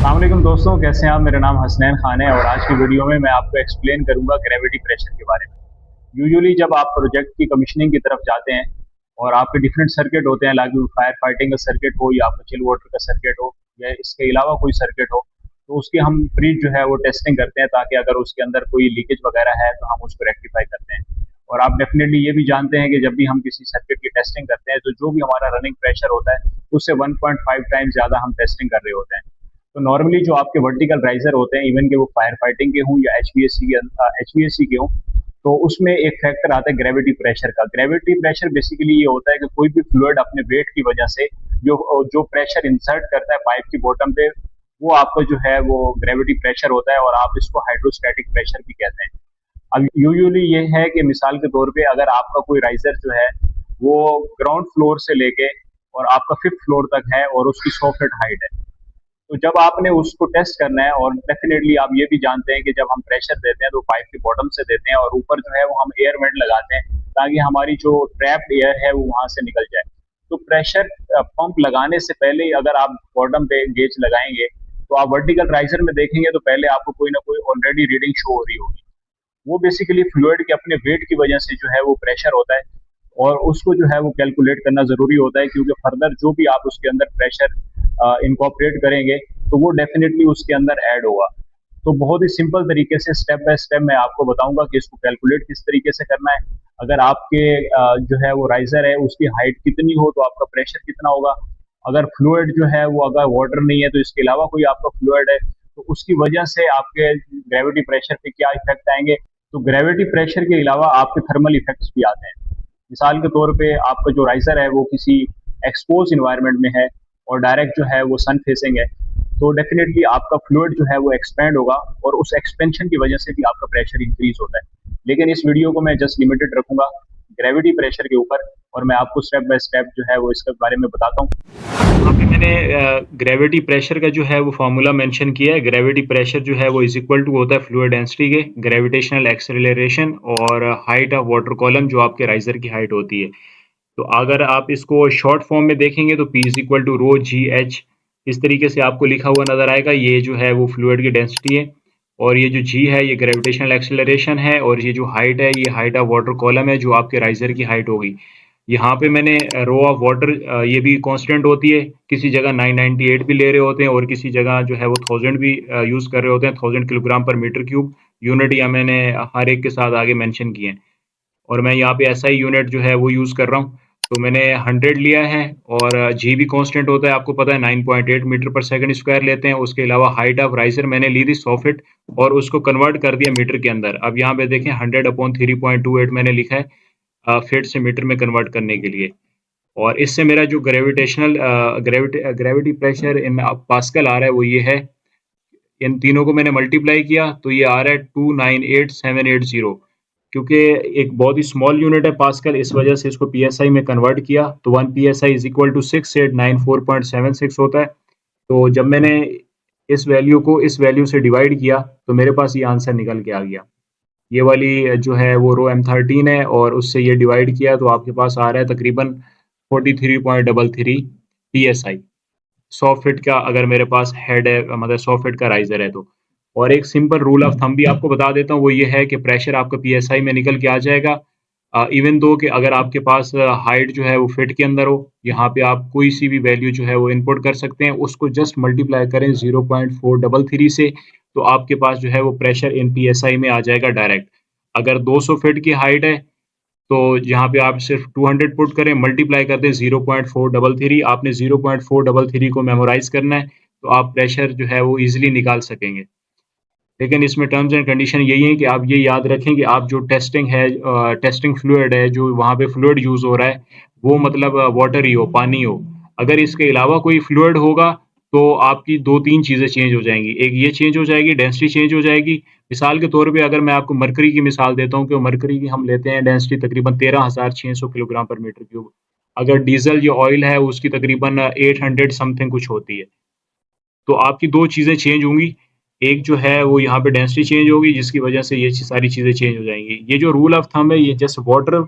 अस्सलामुअलैकुम दोस्तों, कैसे हैं आप? मेरा नाम हसनैन खान है और आज की वीडियो में मैं आपको एक्सप्लेन करूंगा ग्रेविटी प्रेशर के बारे में। यूजुअली जब आप प्रोजेक्ट की कमीशनिंग की तरफ जाते हैं और आपके डिफरेंट सर्किट होते हैं, लाइक फायर फाइटिंग का सर्किट हो या आपका चिल वाटर का सर्किट हो या इसके अलावा कोई सर्किट हो, तो उसकी हम प्री जो है वो टेस्टिंग करते हैं ताकि अगर उसके अंदर कोई लीकेज वगैरह है तो हम उसको रेक्टिफाई करते हैं। और आप डेफिनेटली ये भी जानते हैं कि जब भी हम किसी सर्किट की टेस्टिंग करते हैं तो जो भी हमारा रनिंग प्रेशर होता है उससे 1.5 टाइम्स ज़्यादा हम टेस्टिंग कर रहे होते हैं। तो नॉर्मली जो आपके वर्टिकल राइजर होते हैं, इवन के वो फायर फाइटिंग के हों या एचवीएसी के हों, तो उसमें एक फैक्टर आता है ग्रेविटी प्रेशर का। ग्रेविटी प्रेशर बेसिकली ये होता है कि कोई भी फ्लूइड अपने वेट की वजह से जो जो प्रेशर इंसर्ट करता है पाइप की बॉटम पे, वो आपका जो है वो ग्रेविटी प्रेशर होता है और आप इसको हाइड्रोस्टैटिक प्रेशर भी कहते हैं। अब यूजुअली ये है कि मिसाल के तौर पे अगर आपका कोई राइजर जो है वो ग्राउंड फ्लोर से लेके और आपका फिफ्थ फ्लोर तक है और उसकी 100 फीट हाइट है, तो जब आपने उसको टेस्ट करना है और डेफिनेटली आप ये भी जानते हैं कि जब हम प्रेशर देते हैं तो पाइप की बॉटम से देते हैं और ऊपर जो है वो हम एयर वेंट लगाते हैं ताकि हमारी जो ट्रैप्ड एयर है वो वहां से निकल जाए। तो प्रेशर पंप लगाने से पहले अगर आप बॉटम पे गेज लगाएंगे तो आप वर्टिकल राइजर में देखेंगे तो पहले आपको कोई ना कोई ऑलरेडी रीडिंग शो हो रही होगी। वो बेसिकली फ्लूइड के अपने वेट की वजह से जो है वो प्रेशर होता है और उसको जो है वो कैलकुलेट करना जरूरी होता है, क्योंकि फर्दर जो भी आप उसके अंदर प्रेशर इनकॉपरेट करेंगे तो वो डेफिनेटली उसके अंदर ऐड होगा। तो बहुत ही सिंपल तरीके से स्टेप बाय स्टेप मैं आपको बताऊंगा कि इसको कैलकुलेट किस तरीके से करना है। अगर आपके जो है वो राइजर है उसकी हाइट कितनी हो तो आपका प्रेशर कितना होगा। अगर फ्लूइड जो है वो अगर वाटर नहीं है तो इसके अलावा कोई आपका फ्लूइड है तो उसकी वजह से आपके ग्रेविटी प्रेशर पे क्या इफेक्ट आएंगे। तो ग्रेविटी प्रेशर के अलावा आपके थर्मल इफेक्ट्स भी आते हैं। मिसाल के तौर पे आपका जो राइजर है वो किसी एक्सपोज इन्वायरमेंट में है और डायरेक्ट जो है वो सन फेसिंग है, तो डेफिनेटली आपका फ्लूइड जो है वो एक्सपेंड होगा और उस एक्सपेंशन की वजह से भी आपका प्रेशर इंक्रीज होता है। लेकिन इस वीडियो को मैं जस्ट लिमिटेड रखूंगा ग्रेविटी प्रेशर के ऊपर और मैं आपको स्टेप बाय स्टेप जो है वो इसके बारे में बताता हूँ। यहाँ पे मैंने ग्रेविटी प्रेशर का जो है वो फार्मूला मेंशन किया है। ग्रेविटी प्रेशर जो है वो इज इक्वल टू होता है फ्लूइड डेंसिटी के ग्रेविटेशनल एक्सेलरेशन और हाइट ऑफ वाटर कॉलम जो आपके राइजर की हाइट होती है। तो अगर आप इसको शॉर्ट फॉर्म में देखेंगे तो P is equal to rho G H इस तरीके से आपको लिखा हुआ नजर आएगा। ये जो है वो फ्लूइड की डेंसिटी है और ये जो जी है ये ग्रेविटेशनल एक्सेलरेशन है और ये जो हाइट है ये हाइट ऑफ वाटर कॉलम है जो आपके राइजर की हाइट होगी। यहाँ पे मैंने रो ऑफ वाटर ये भी कांस्टेंट होती है, किसी जगह 998 भी ले रहे होते हैं और किसी जगह जो है वो 1000 भी यूज़ कर रहे होते हैं, 1000 किलोग्राम पर मीटर क्यूब यूनिट या मैंने हर एक के साथ आगे मेंशन किए हैं। और मैं यहाँ पे ऐसा ही यूनिट जो है वो यूज़ कर रहा हूँ। तो मैंने 100 लिया है और जी भी कांस्टेंट होता है, आपको पता है 9.8 मीटर पर सेकंड स्क्वायर लेते हैं। उसके अलावा हाइट ऑफ राइजर मैंने ली थी 100 फीट और उसको कन्वर्ट कर दिया मीटर के अंदर। अब यहाँ पे देखें 100/3.28 मैंने लिखा है फीट से मीटर में कन्वर्ट करने के लिए। और इससे मेरा जो ग्रेविटी प्रेशर इन पास्कल आ रहा है वो ये है। इन तीनों को मैंने मल्टीप्लाई किया तो ये आ रहा है 298780। क्योंकि एक बहुत ही स्मॉल यूनिट है पास्कल, इस वजह से इसको पीएसआई में कन्वर्ट किया तो 1 पीएसआई इज इक्वल टू 6894.76 होता है। तो जब मैंने इस वैल्यू को इस वैल्यू से डिवाइड किया तो मेरे पास ये आंसर निकल के आ गया। ये वाली जो है वो रो M13 है और उससे ये डिवाइड किया तो आपके पास आ रहा है तकरीबन 43.33 PSI 100 फीट का, अगर मेरे पास हेड है मतलब 100 फीट का राइजर है तो। और एक सिंपल रूल ऑफ थंब भी आपको बता देता हूँ, वो ये है कि प्रेशर आपका PSI में निकल के आ जाएगा इवन दो कि अगर आपके पास हाइट जो है वो फिट के अंदर हो। यहाँ पे आप कोई सी भी वैल्यू जो है वो इनपुट कर सकते हैं, उसको जस्ट मल्टीप्लाई करें 0.433 से तो आपके पास जो है वो प्रेशर इन PSI में आ जाएगा डायरेक्ट। अगर 200 फीट की हाइट है तो यहाँ पे आप सिर्फ 200 पुट करें, मल्टीप्लाई कर दें 0.433। आपने 0.433 को मेमोराइज करना है तो आप प्रेशर जो है वो इजीली निकाल सकेंगे। लेकिन इसमें टर्म्स एंड कंडीशन यही है कि आप ये याद रखें कि आप जो टेस्टिंग है टेस्टिंग फ्लूइड है जो वहाँ पे फ्लूइड यूज हो रहा है वो मतलब वाटर ही हो, पानी हो। अगर इसके अलावा कोई फ्लूइड होगा तो आपकी दो तीन चीज़ें चेंज हो जाएंगी। एक ये चेंज हो जाएगी, डेंसिटी चेंज हो जाएगी। मिसाल के तौर पे अगर मैं आपको मरकरी की मिसाल देता हूँ कि मरकरी की हम लेते हैं डेंसिटी तकरीबन 13,600 किलोग्राम पर मीटर क्यूब। अगर डीजल या ऑयल है उसकी तकरीबन 800 समथिंग कुछ होती है। तो आपकी दो चीज़ें चेंज होंगी। एक जो है वो यहाँ पे डेंसिटी चेंज होगी जिसकी वजह से ये सारी चीज़ें चेंज हो जाएंगी। ये जो रूल ऑफ थंब है ये जस्ट वाटर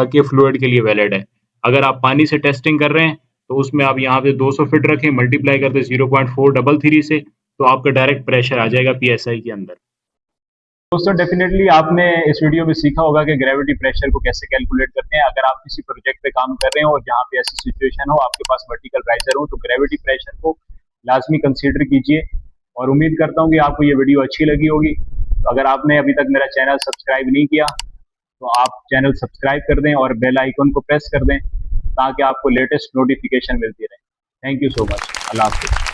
के फ्लूइड के लिए वैलिड है। अगर आप पानी से टेस्टिंग कर रहे हैं तो उसमें आप यहाँ पे 200 फीट रखें, मल्टीप्लाई कर दे 0.433 से तो आपका डायरेक्ट प्रेशर आ जाएगा PSI के अंदर। दोस्तों डेफिनेटली आपने इस वीडियो में सीखा होगा कि ग्रेविटी प्रेशर को कैसे कैलकुलेट करते हैं। अगर आप किसी प्रोजेक्ट पे काम कर रहे हो और जहाँ पे ऐसी सिचुएशन हो, आपके पास वर्टिकल राइजर हो, तो ग्रेविटी प्रेशर को लाजमी कंसीडर कीजिए। और उम्मीद करता हूँ कि आपको ये वीडियो अच्छी लगी होगी। तो अगर आपने अभी तक मेरा चैनल सब्सक्राइब नहीं किया तो आप चैनल सब्सक्राइब कर दें और बेल आइकन को प्रेस कर दें ताकि आपको लेटेस्ट नोटिफिकेशन मिलती रहे। Thank you so much. अल्लाह हाफिज़।